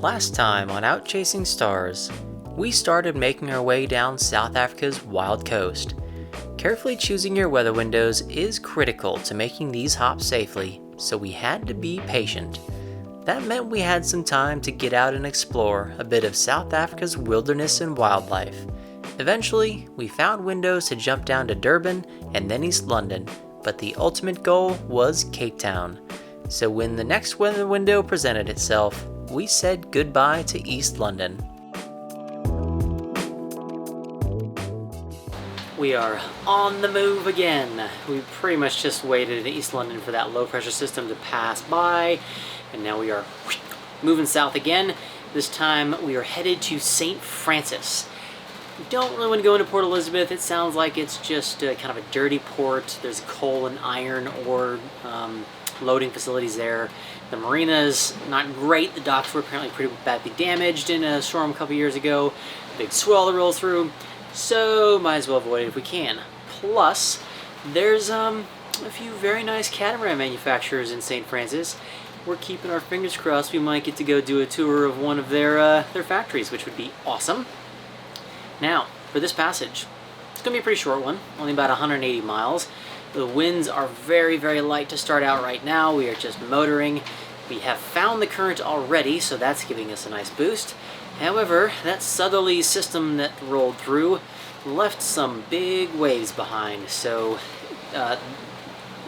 Last time on Out Chasing Stars, we started making our way down South Africa's wild coast. Carefully choosing your weather windows is critical to making these hops safely, so we had to be patient. That meant we had some time to get out and explore a bit of South Africa's wilderness and wildlife. Eventually, we found windows to jump down to Durban and then East London, but the ultimate goal was Cape Town. So when the next weather window presented itself, we said goodbye to East London. We are on the move again. We pretty much just waited in East London for that low pressure system to pass by, and now we are moving south again. This time we are headed to St. Francis. We don't really want to go into Port Elizabeth. It sounds like it's just kind of a dirty port. There's coal and iron ore loading facilities there. The marina's not great. The docks were apparently pretty badly damaged in a storm a couple years ago. Big swell that rolls through. So might as well avoid it if we can. Plus, there's a few very nice catamaran manufacturers in St. Francis. We're keeping our fingers crossed we might get to go do a tour of one of their factories, which would be awesome. Now, for this passage, it's going to be a pretty short one, only about 180 miles. The winds are very, very light to start out right now. We are just motoring. We have found the current already, so that's giving us a nice boost. However, that southerly system that rolled through left some big waves behind. So,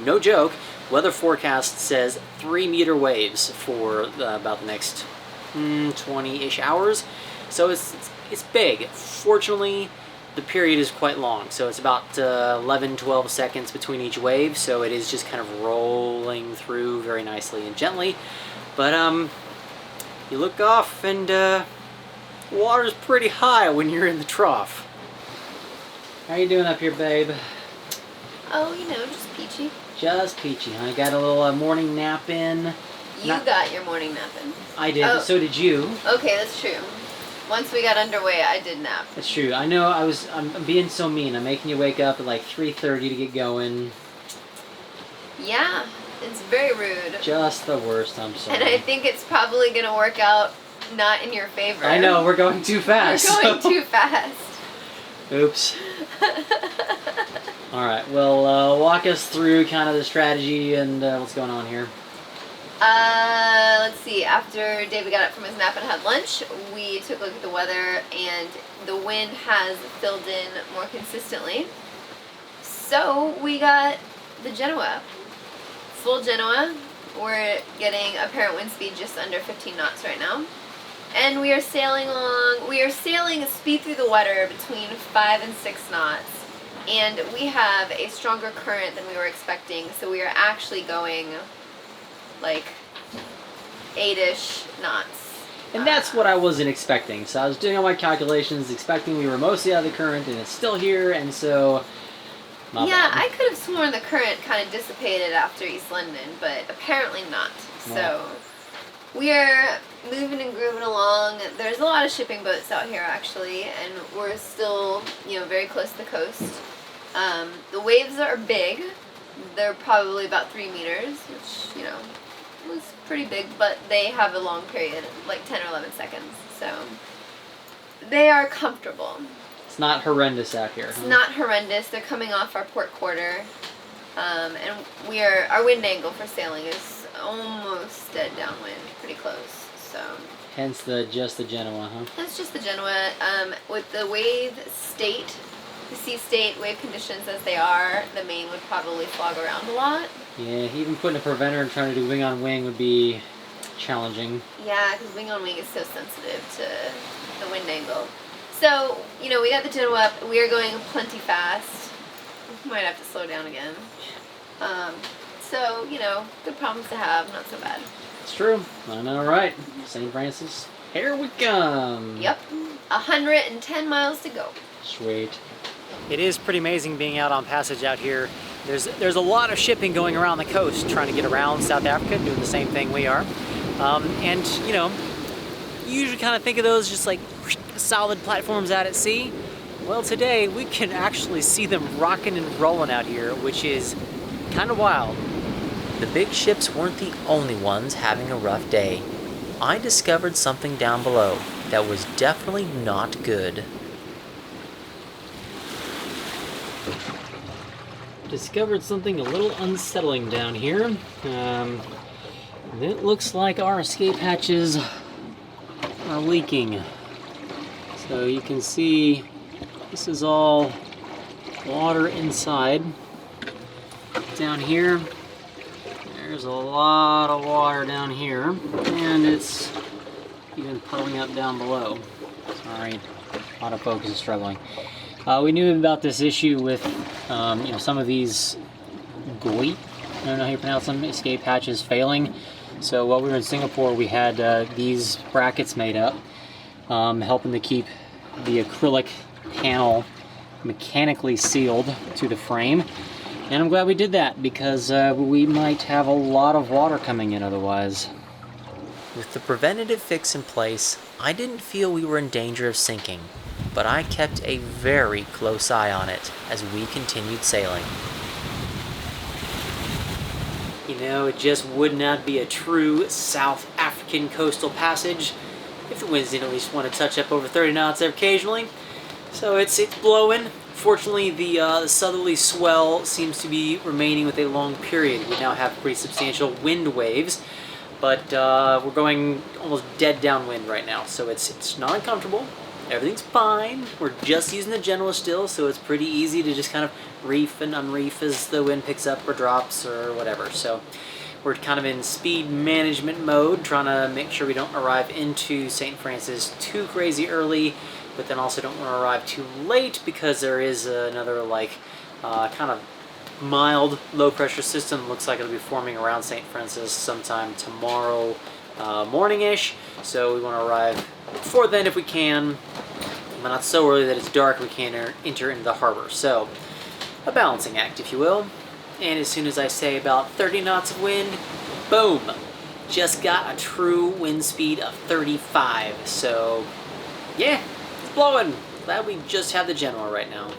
no joke, weather forecast says 3-meter waves for about the next 20-ish hours. So it's big. Fortunately, the period is quite long, so it's about 11-12 seconds between each wave, so it is just kind of rolling through very nicely and gently. But you look off and water's pretty high when you're in the trough. How you doing up here, babe? Oh, you know, just peachy. Just peachy, huh? Got a little morning nap in. Got your morning nap in. I did, but so did you. Okay, that's true. Once we got underway, I did nap. That's true. I know I'm being so mean. I'm making you wake up at like 3:30 to get going. Yeah, it's very rude. Just the worst, I'm sorry. And I think it's probably going to work out not in your favor. I know, we're going too fast. We're going too fast. Oops. Alright, well, walk us through kind of the strategy and what's going on here. Let's see, after David got up from his nap and had lunch, we took a look at the weather, and the wind has filled in more consistently. So we got the Genoa. Full Genoa. We're getting apparent wind speed just under 15 knots right now. And we are sailing a speed through the water between 5 and 6 knots. And we have a stronger current than we were expecting, so we are actually going like 8-ish knots. And that's what I wasn't expecting. So I was doing all my calculations, expecting we were mostly out of the current, and it's still here, and so... Yeah, I could have sworn the current kind of dissipated after East London, but apparently not. So we are moving and grooving along. There's a lot of shipping boats out here, actually, and we're still, very close to the coast. The waves are big. They're probably about 3 meters, which, was pretty big, but they have a long period, like 10 or 11 seconds, so they are comfortable. It's not horrendous out here. It's not horrendous. They're coming off our port quarter, and our wind angle for sailing is almost dead downwind, pretty close, so. Hence just the Genoa, huh? That's just the Genoa. With the the sea state, wave conditions as they are, the Maine would probably flog around a lot. Yeah, even putting a preventer and trying to do wing on wing would be challenging. Yeah, because wing on wing is so sensitive to the wind angle. So, we got the Genoa up. We are going plenty fast. We might have to slow down again. So, good problems to have, not so bad. It's true. I know, right? St. Francis, here we come. Yep. 110 miles to go. Sweet. It is pretty amazing being out on passage out here. There's a lot of shipping going around the coast trying to get around South Africa, doing the same thing we are. And, you usually kind of think of those just like solid platforms out at sea. Well, today we can actually see them rocking and rolling out here, which is kind of wild. The big ships weren't the only ones having a rough day. I discovered something down below that was definitely not good. Discovered something a little unsettling down here. It looks like our escape hatches are leaking. So you can see this is all water inside. Down here, there's a lot of water down here, and it's even puddling up down below. Sorry, autofocus is struggling. We knew about this issue with some of these goit, I don't know how you pronounce them, escape hatches failing. So while we were in Singapore, we had these brackets made up, helping to keep the acrylic panel mechanically sealed to the frame. And I'm glad we did that, because we might have a lot of water coming in otherwise. With the preventative fix in place, I didn't feel we were in danger of sinking, but I kept a very close eye on it as we continued sailing. You know, it just would not be a true South African coastal passage if the winds didn't at least want to touch up over 30 knots occasionally. So it's blowing. Fortunately, the southerly swell seems to be remaining with a long period. We now have pretty substantial wind waves, but we're going almost dead downwind right now, so it's not uncomfortable. Everything's fine. We're just using the Genoa still, so it's pretty easy to just kind of reef and unreef as the wind picks up or drops or whatever. So we're kind of in speed management mode, trying to make sure we don't arrive into St. Francis too crazy early, but then also don't want to arrive too late, because there is another kind of mild low pressure system. Looks like it'll be forming around St. Francis sometime tomorrow morning-ish. So we want to arrive before then if we can, but not so early that it's dark we can't enter into the harbor. So a balancing act, if you will. And as soon as I say about 30 knots of wind, boom, just got a true wind speed of 35. So yeah, it's blowing. Glad we just have the Genoa right now.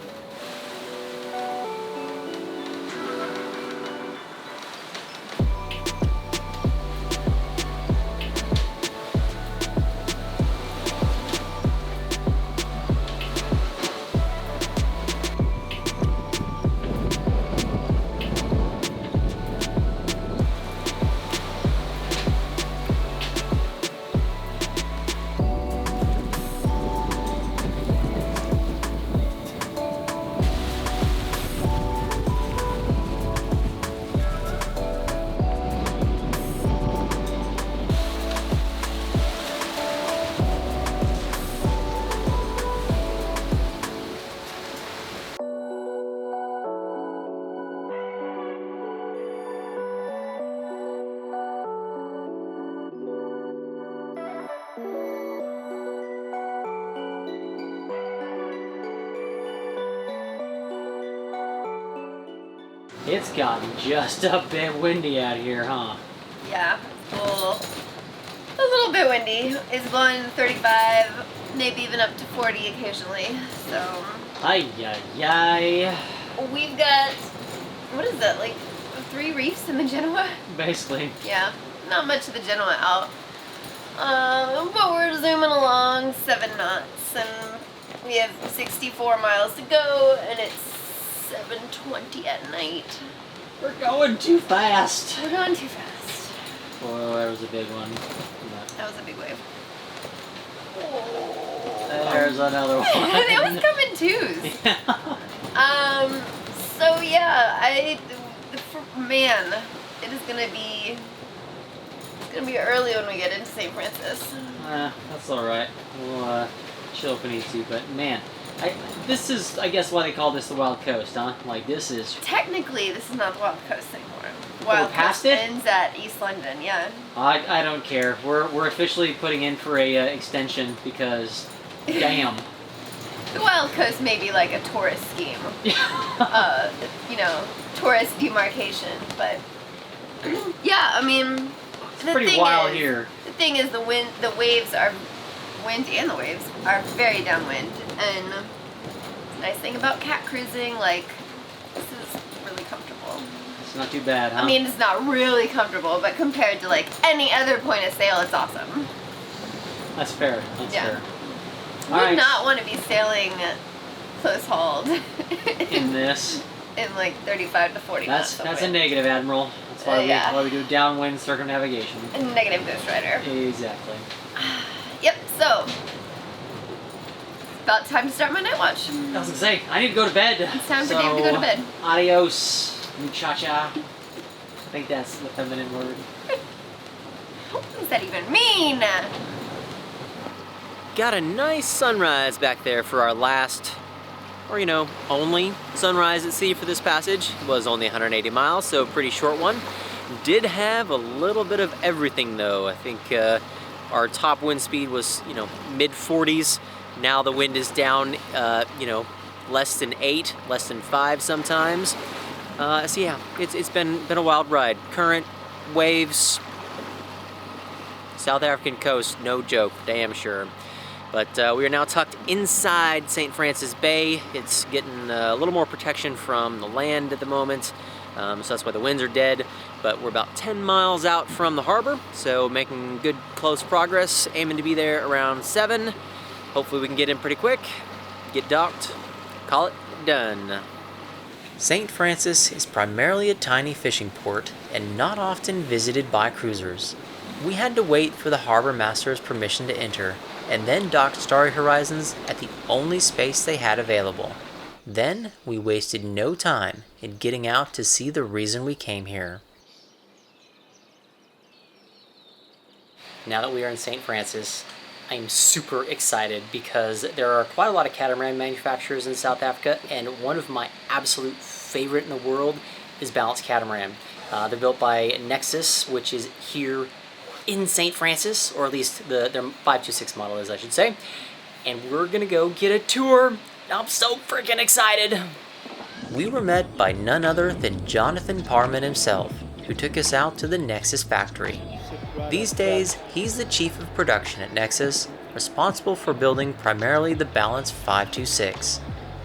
It's gotten just a bit windy out here, huh? Yeah, a little bit windy. It's blowing 35, maybe even up to 40 occasionally. So. Ay, ay, ay. We've got, what is that, like 3 reefs in the Genoa? Basically. Yeah, not much of the Genoa out. But we're zooming along 7 knots, and we have 64 miles to go, and it's 7:20 at night. We're going too fast. We're going too fast. Oh, that was a big one. That was a big wave. There's another one. They always come in twos. Yeah. So yeah, man, it is gonna be. It's gonna be early when we get into St. Francis. That's all right. We'll chill if we need to. But man, this is, I guess, why they call this the Wild Coast, huh? Like, this is... Technically, this is not the Wild Coast anymore. Wild past Coast it? ends at East London, yeah. I don't care. We're officially putting in for a extension because, damn. The Wild Coast may be like a tourist scheme. Tourist demarcation, but yeah, I mean, it's pretty wild here. The thing is, the waves are windy, and the waves are very downwind. And the nice thing about cat cruising, like This is really comfortable. It's not too bad, huh? I mean, it's not really comfortable, but compared to like any other point of sail, it's awesome. That's fair. That's fair. Would not want to be sailing close hauled in this. In like 35 to 40 knots. That's a negative, Admiral. That's why we do downwind circumnavigation. A negative Ghost Rider. Exactly. Yep. So about time to start my night watch. I was gonna say I need to go to bed. It's time for Dave to go to bed. Adios, muchacha. I think that's the feminine word. What does that even mean? Got a nice sunrise back there for our last, or only sunrise at sea for this passage. It was only 180 miles, so a pretty short one. Did have a little bit of everything though. I think our top wind speed was, mid 40s. Now the wind is down, less than 8, less than 5 sometimes. So yeah, it's been a wild ride. Current, waves, South African coast, no joke, damn sure. But we are now tucked inside St. Francis Bay. It's getting a little more protection from the land at the moment, so that's why the winds are dead. But we're about 10 miles out from the harbor, so making good close progress, aiming to be there around 7. Hopefully we can get in pretty quick, get docked, call it done. St. Francis is primarily a tiny fishing port and not often visited by cruisers. We had to wait for the harbor master's permission to enter, and then docked Starry Horizons at the only space they had available. Then we wasted no time in getting out to see the reason we came here. Now that we are in St. Francis, I'm super excited because there are quite a lot of catamaran manufacturers in South Africa, and one of my absolute favorite in the world is Balanced Catamaran. They're built by Nexus, which is here in St. Francis, or at least their 526 model is, I should say. And we're gonna go get a tour. I'm so freaking excited. We were met by none other than Jonathan Parman himself, who took us out to the Nexus factory. These days, he's the chief of production at Nexus, responsible for building primarily the Balance 526.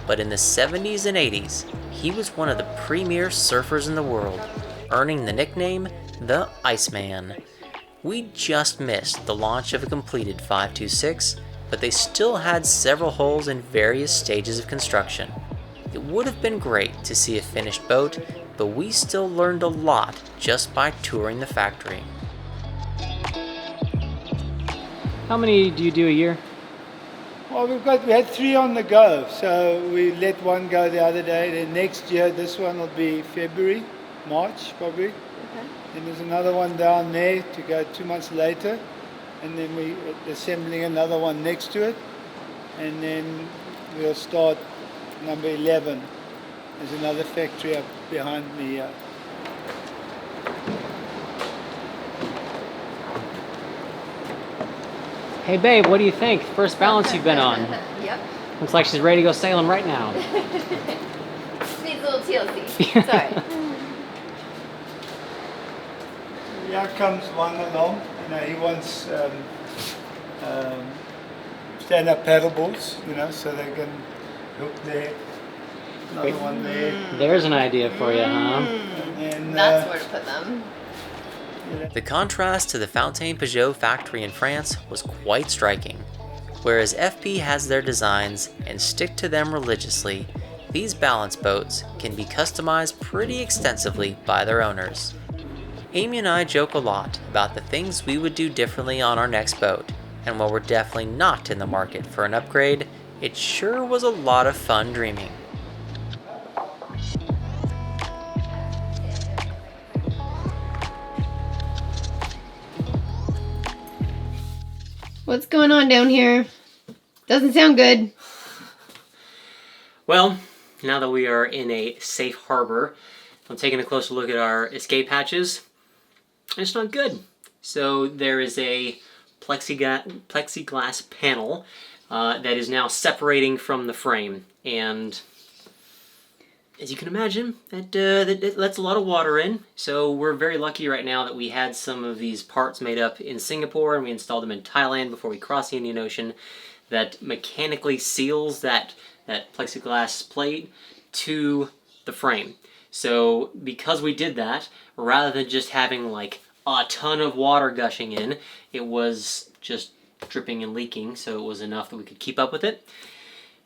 But in the 70s and 80s, he was one of the premier surfers in the world, earning the nickname the Iceman. We just missed the launch of a completed 526, but they still had several holes in various stages of construction. It would have been great to see a finished boat, but we still learned a lot just by touring the factory. How many do you do a year? Well, we had 3 on the go, so we let one go the other day. Then next year, this one will be February, March probably. Okay. Then there's another one down there to go 2 months later, and then we're assembling another one next to it, and then we'll start number 11. There's another factory up behind me here. Hey babe, what do you think? First balance you've been on. Yep. Looks like she's ready to go sailing right now. Needs a little TLC. Sorry. Here comes one along. He wants stand-up paddle boards, so they can hook there. Another one there. There's an idea for you, huh? And, That's where to put them. The contrast to the Fontaine Pajot factory in France was quite striking. Whereas FP has their designs and stick to them religiously, these balance boats can be customized pretty extensively by their owners. Amy and I joke a lot about the things we would do differently on our next boat, and while we're definitely not in the market for an upgrade, it sure was a lot of fun dreaming. What's going on down here? Doesn't sound good. Well, now that we are in a safe harbor, I'm taking a closer look at our escape hatches. It's not good. So there is a plexiglass panel that is now separating from the frame, and as you can imagine, that lets a lot of water in. So we're very lucky right now that we had some of these parts made up in Singapore, and we installed them in Thailand before we crossed the Indian Ocean, that mechanically seals that plexiglass plate to the frame. So because we did that, rather than just having like a ton of water gushing in, it was just dripping and leaking, so it was enough that we could keep up with it.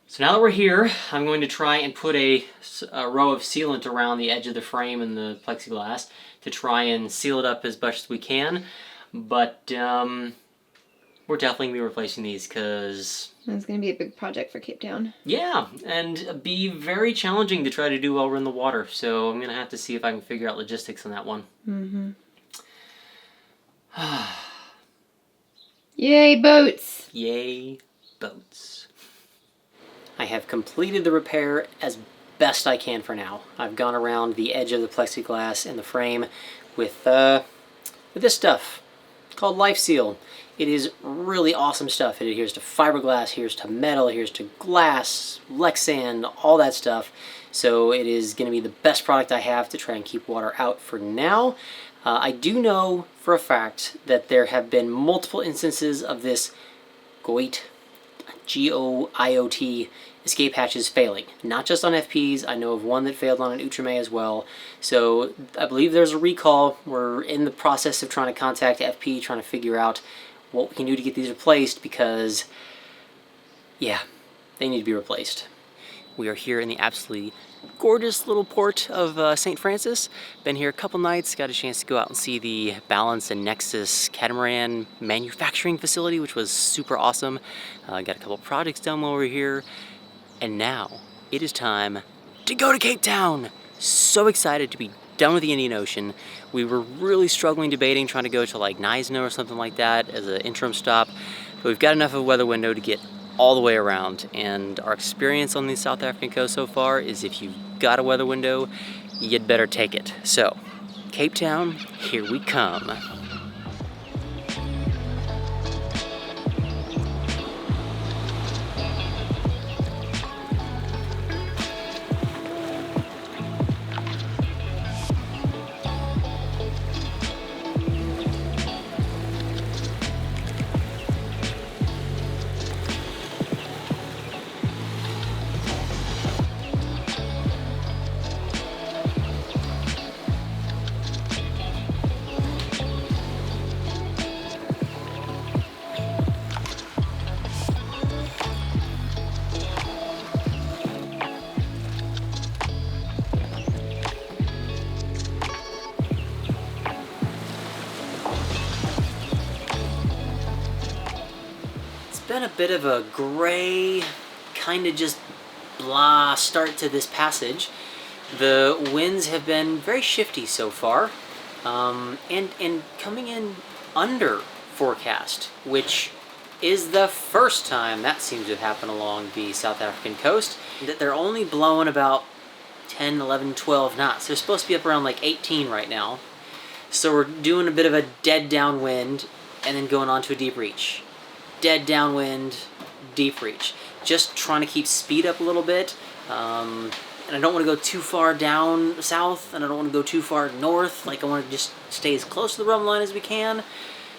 So now that we're here, I'm going to try and put a row of sealant around the edge of the frame and the plexiglass to try and seal it up as much as we can. But we're definitely going to be replacing these because... It's going to be a big project for Cape Town. Yeah, and be very challenging to try to do while we're in the water. So I'm going to have to see if I can figure out logistics on that one. Mm-hmm. Yay, boats! Yay, boats. I have completed the repair as best I can for now. I've gone around the edge of the plexiglass in the frame with this stuff called Life Seal. It is really awesome stuff. It adheres to fiberglass, adheres to metal, adheres to glass, Lexan, all that stuff. So it is going to be the best product I have to try and keep water out for now. I do know for a fact that there have been multiple instances of this GOIT, G-O-I-O-T, escape hatches failing. Not just on FPs, I know of one that failed on an Outre-Mai as well. So I believe there's a recall. We're in the process of trying to contact FP, trying to figure out what we can do to get these replaced because, yeah, they need to be replaced. We are here in the absolutely gorgeous little port of St. Francis. Been here a couple nights, got a chance to go out and see the Balance and Nexus catamaran manufacturing facility, which was super awesome. Got a couple projects done while we're here. And now it is time to go to Cape Town. So excited to be done with the Indian Ocean. We were really struggling debating trying to go to like Naisno or something like that as an interim stop, but we've got enough of a weather window to get all the way around, and our experience on the South African coast so far is if you've got a weather window, you'd better take it. So, Cape Town, here we come. Been a bit of a gray, kind of just blah start to this passage. The winds have been very shifty so far, and coming in under forecast, which is the first time that seems to have happened along the South African coast. That they're only blowing about 10, 11, 12 knots. They're supposed to be up around like 18 right now. So we're doing a bit of a dead downwind and then going on to a deep reach. Dead downwind, deep reach. Just trying to keep speed up a little bit. And I don't want to go too far down south, and I don't want to go too far north. Like, I want to just stay as close to the rum line as we can.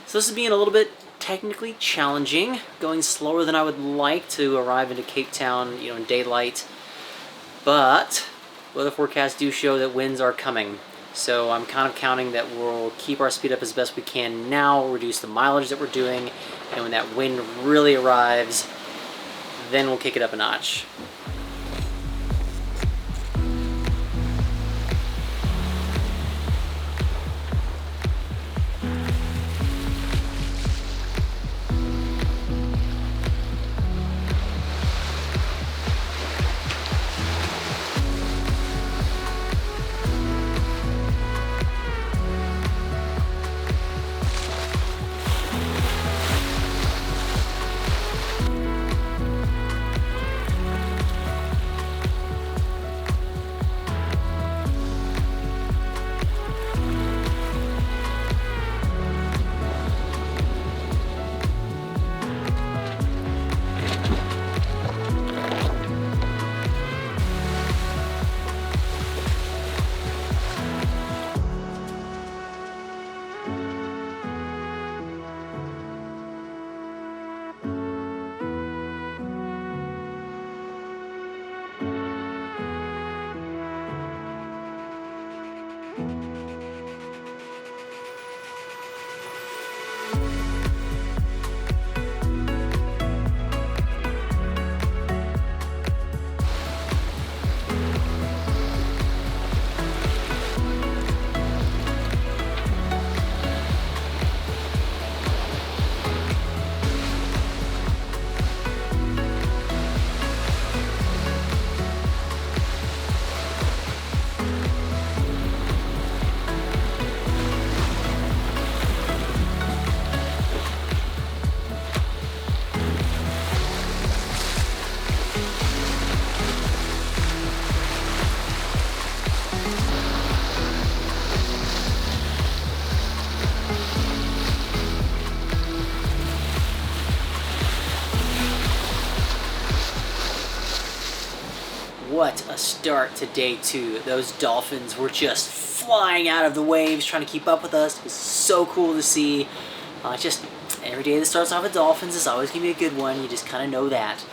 So this is being a little bit technically challenging, going slower than I would like to arrive into Cape Town, in daylight. But weather forecasts do show that winds are coming. So I'm kind of counting that we'll keep our speed up as best we can now, reduce the mileage that we're doing, and when that wind really arrives, then we'll kick it up a notch. start to day 2. Those dolphins were just flying out of the waves, trying to keep up with us. It was so cool to see. Just every day that starts off with dolphins is always going to be a good one. You just kind of know that.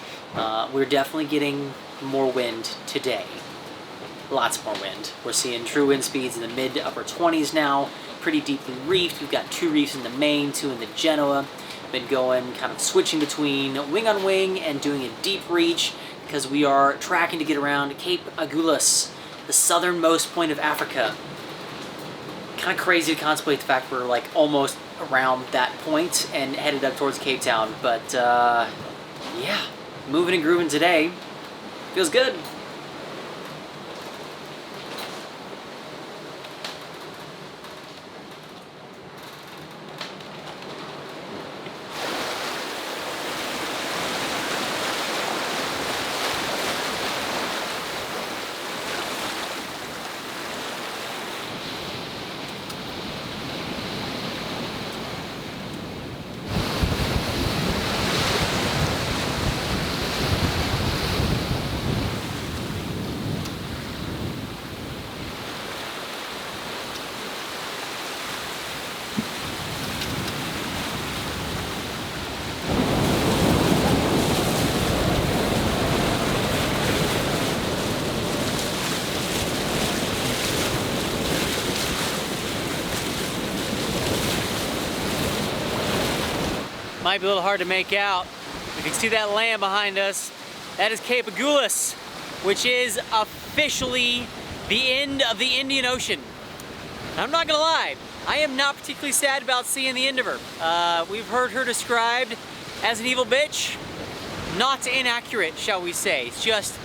We're definitely getting more wind today. Lots more wind. We're seeing true wind speeds in the mid to upper 20s now. Pretty deeply reefed. We've got 2 reefs in the Maine, 2 in the Genoa. Been going, kind of switching between wing on wing and doing a deep reach because we are tracking to get around Cape Agulhas, the southernmost point of Africa. Kind of crazy to contemplate the fact we're like almost around that point and headed up towards Cape Town, but yeah, moving and grooving today. Feels good. Might be a little hard to make out. You can see that land behind us. That is Cape Agulhas, which is officially the end of the Indian Ocean. I'm not gonna lie, I am not particularly sad about seeing the end of her. We've heard her described as an evil bitch. Not inaccurate, shall we say. It's just,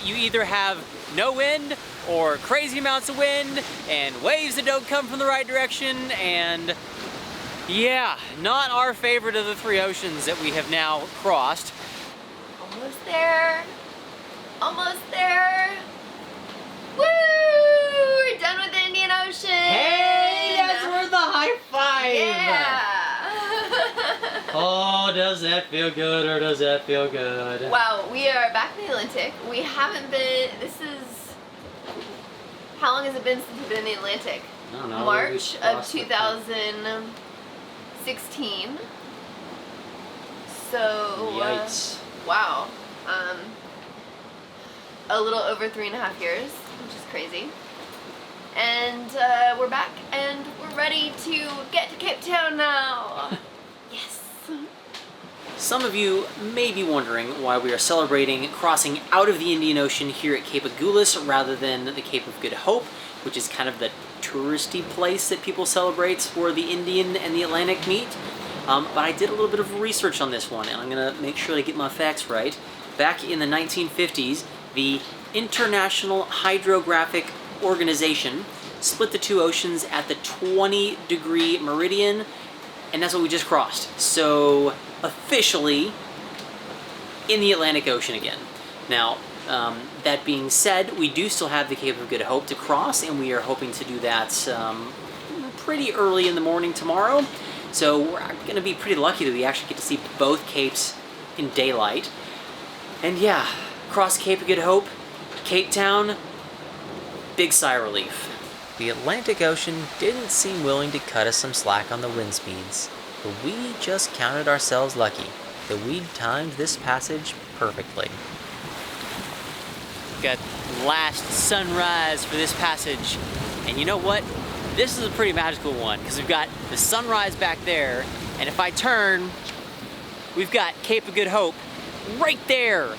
you either have no wind or crazy amounts of wind and waves that don't come from the right direction, and yeah, not our favorite of the 3 oceans that we have now crossed. Almost there. Almost there. Woo! We're done with the Indian Ocean. Hey, that's worth a high five. Yeah. Oh, does that feel good or does that feel good? Wow, we are back in the Atlantic. We haven't been, this is, how long has it been since we've been in the Atlantic? I don't know. March of 2016. So, yikes. Wow. A little over 3.5 years, which is crazy. And we're back and we're ready to get to Cape Town now. Yes. Some of you may be wondering why we are celebrating crossing out of the Indian Ocean here at Cape Agulhas rather than the Cape of Good Hope, which is kind of the touristy place that people celebrate where the Indian and the Atlantic meet. But I did a little bit of research on this one, and I'm going to make sure I get my facts right. Back in the 1950s, the International Hydrographic Organization split the 2 oceans at the 20-degree meridian, and that's what we just crossed. So, officially, in the Atlantic Ocean again. Now, that being said, we do still have the Cape of Good Hope to cross, and we are hoping to do that pretty early in the morning tomorrow. So we're going to be pretty lucky that we actually get to see both capes in daylight. And yeah, cross Cape of Good Hope, Cape Town, big sigh of relief. The Atlantic Ocean didn't seem willing to cut us some slack on the wind speeds, but we just counted ourselves lucky that we'd timed this passage perfectly. Got last sunrise for this passage, and you know what? This is a pretty magical one because we've got the sunrise back there, and if I turn, we've got Cape of Good Hope right there.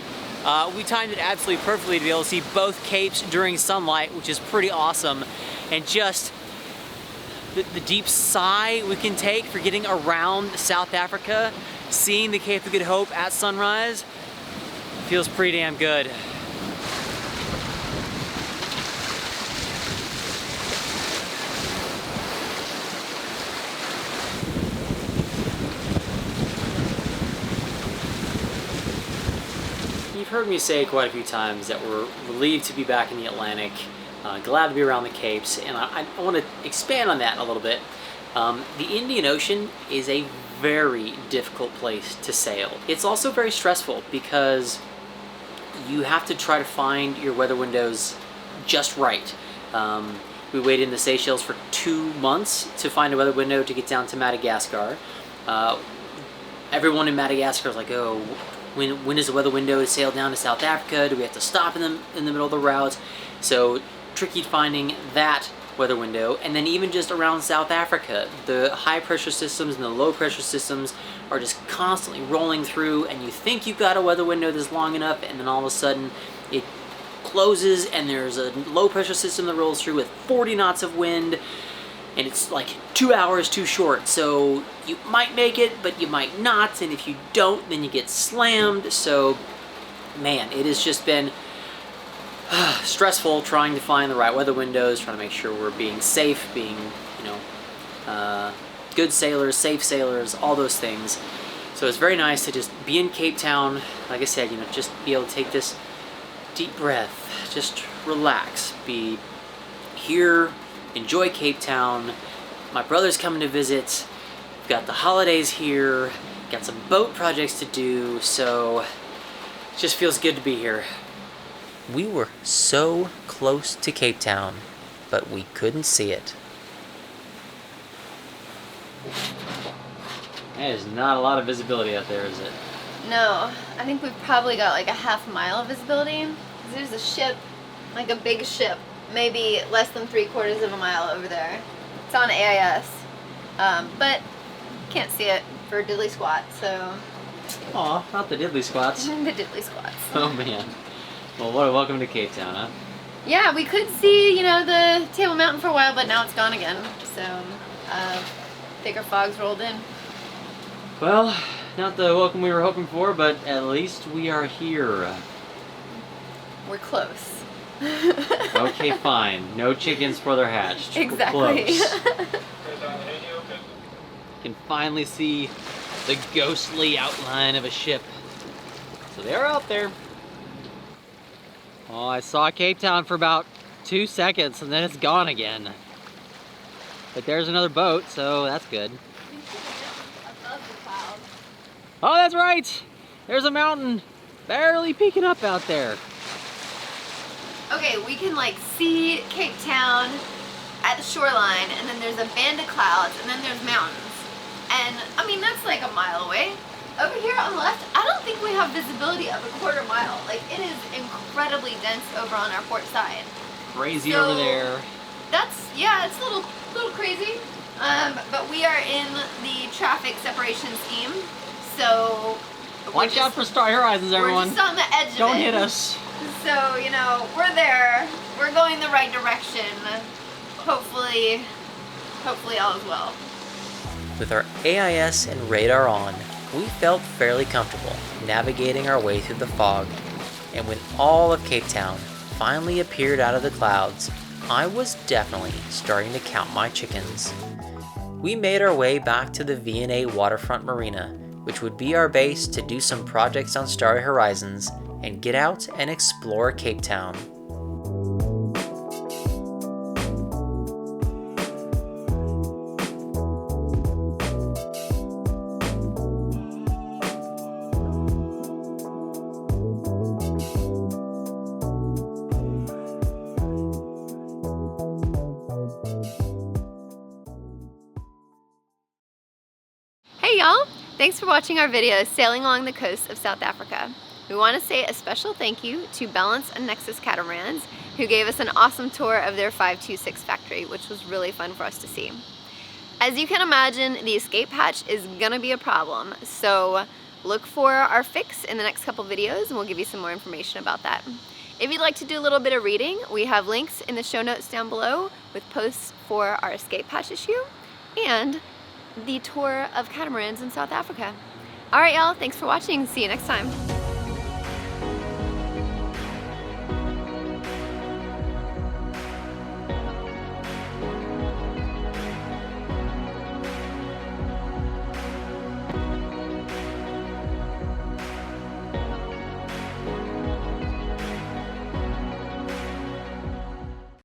We timed it absolutely perfectly to be able to see both capes during sunlight, which is pretty awesome, and just the deep sigh we can take for getting around South Africa, seeing the Cape of Good Hope at sunrise, feels pretty damn good. You've heard me say quite a few times that we're relieved to be back in the Atlantic, glad to be around the Capes, and I want to expand on that a little bit. The Indian Ocean is a very difficult place to sail. It's also very stressful because you have to try to find your weather windows just right. We waited in the Seychelles for 2 months to find a weather window to get down to Madagascar. Everyone in Madagascar was like, oh, when is the weather window to sail down to South Africa? Do we have to stop in the middle of the route? So tricky finding that weather window. And then even just around South Africa, the high pressure systems and the low pressure systems are just constantly rolling through, and you think you've got a weather window that's long enough, and then all of a sudden it closes and there's a low pressure system that rolls through with 40 knots of wind, and it's like 2 hours too short. So you might make it, but you might not, and if you don't, then you get slammed. So man, it has just been stressful trying to find the right weather windows, trying to make sure we're being safe, being, good sailors, safe sailors, all those things. So it's very nice to just be in Cape Town, like I said, just be able to take this deep breath, just relax, be here, enjoy Cape Town. My brother's coming to visit, we've got the holidays here, got some boat projects to do, so it just feels good to be here. We were so close to Cape Town, but we couldn't see it. There's not a lot of visibility out there, is it? No, I think we've probably got like a half mile of visibility. There's a ship, like a big ship, maybe less than 3/4 of a mile over there. It's on AIS, but can't see it for diddly squat, so... Aw, not the diddly squats. The diddly squats. Oh man. Well, what a welcome to Cape Town, huh? Yeah, we could see, the Table Mountain for a while, but now it's gone again. So, thicker fogs rolled in. Well, not the welcome we were hoping for, but at least we are here. We're close. Okay, fine. No chickens before they're hatched. Exactly. We're close. You can finally see the ghostly outline of a ship. So they're out there. Oh, I saw Cape Town for about 2 seconds and then it's gone again. But there's another boat, so that's good. Oh, that's right! There's a mountain barely peeking up out there. Okay, we can see Cape Town at the shoreline, and then there's a band of clouds, and then there's mountains. And, I mean, that's like a mile away. Over here on the left, I don't think we have visibility of a 1/4 mile. Like, it is incredibly dense over on our port side. Crazy over there. Yeah, it's a little crazy. But we are in the traffic separation scheme, so... Watch out for Starry Horizons, everyone. We're just on the edge of it. Don't hit us. So, we're there. We're going the right direction. Hopefully all is well. With our AIS and radar on, we felt fairly comfortable navigating our way through the fog. And when all of Cape Town finally appeared out of the clouds, I was definitely starting to count my chickens. We made our way back to the V&A Waterfront Marina, which would be our base to do some projects on Starry Horizons and get out and explore Cape Town. Hey y'all! Thanks for watching our video sailing along the coast of South Africa. We want to say a special thank you to Balance and Nexus Catamarans, who gave us an awesome tour of their 526 factory, which was really fun for us to see. As you can imagine, the escape hatch is gonna be a problem, so look for our fix in the next couple videos and we'll give you some more information about that. If you'd like to do a little bit of reading, we have links in the show notes down below with posts for our escape hatch issue and the tour of catamarans in South Africa. Alright y'all, thanks for watching. See you next time.